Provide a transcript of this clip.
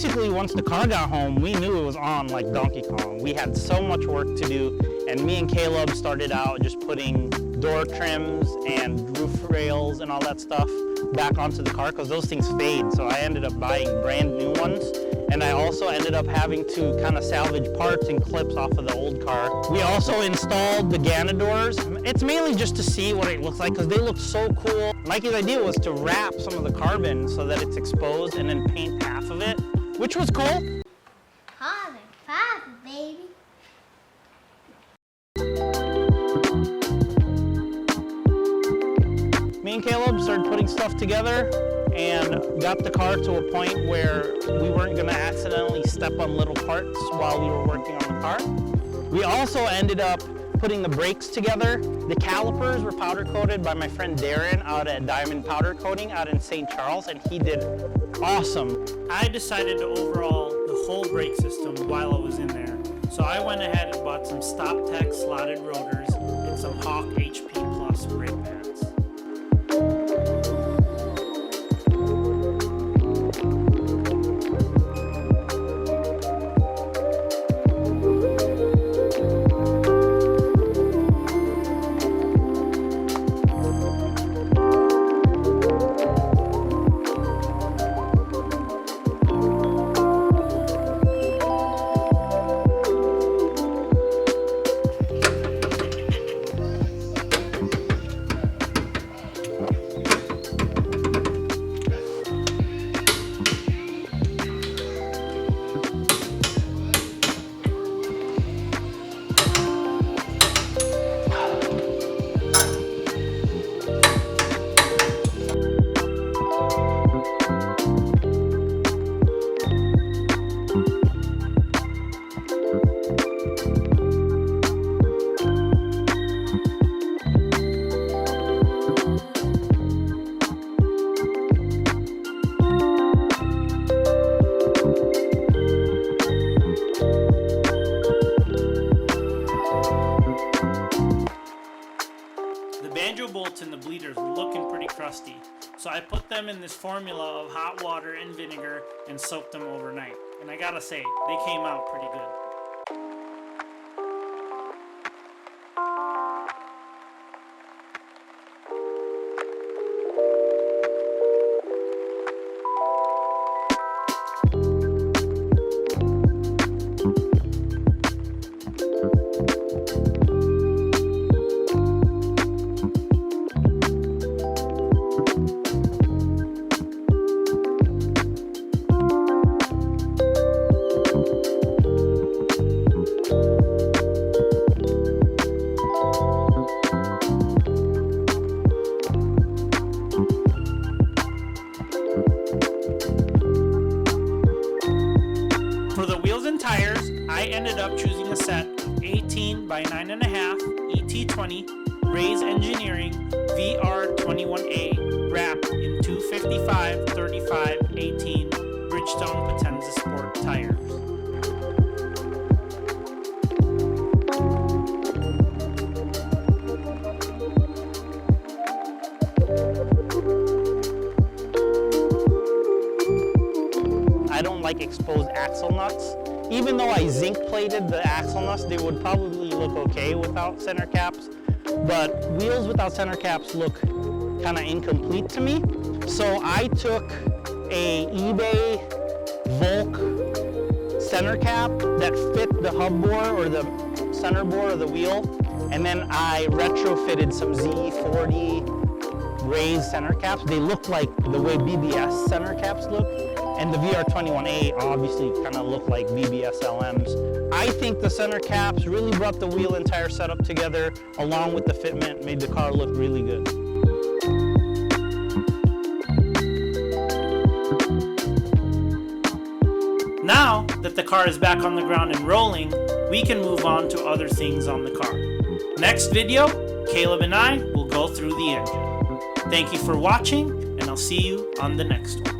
basically, once the car got home, we knew it was on like Donkey Kong. We had so much work to do, and me and Caleb started out just putting door trims and roof rails and all that stuff back onto the car because those things fade. So I ended up buying brand new ones, and I also ended up having to kind of salvage parts and clips off of the old car. We also installed the Gana doors. It's mainly just to see what it looks like because they look so cool. Mikey's idea was to wrap some of the carbon so that it's exposed and then paint half of it, which was cool. Carbon fiber, baby. Me and Caleb started putting stuff together and got the car to a point where we weren't going to accidentally step on little parts while we were working on the car. We also ended up putting the brakes together. The calipers were powder coated by my friend Darren out at Diamond Powder Coating out in St. Charles, and he did awesome. I decided to overhaul the whole brake system while I was in there. So I went ahead and bought some StopTech slotted rotors and some Hawk HP Plus brake pads. Bolts and the bleeders were looking pretty crusty, so I put them in this formula of hot water and vinegar and soaked them overnight, and I gotta say, they came out pretty good. Tires, I ended up choosing a set of 18 by 9.5 ET20 Rays Engineering VR21A wrapped in 255 35 18 Bridgestone Potenza Sport tires. I don't like exposed axle nuts. Even though I zinc plated the axle nuts, they would probably look okay without center caps. But wheels without center caps look kind of incomplete to me. So I took a eBay Volk center cap that fit the hub bore or the center bore of the wheel. And then I retrofitted some Z40 raised center caps. They look like the way BBS center caps look. And the VR21A obviously kind of look like BBS LMs. I think the center caps really brought the wheel and tire setup together, along with the fitment, made the car look really good. Now that the car is back on the ground and rolling, we can move on to other things on the car. Next video, Caleb and I will go through the engine. Thank you for watching, and I'll see you on the next one.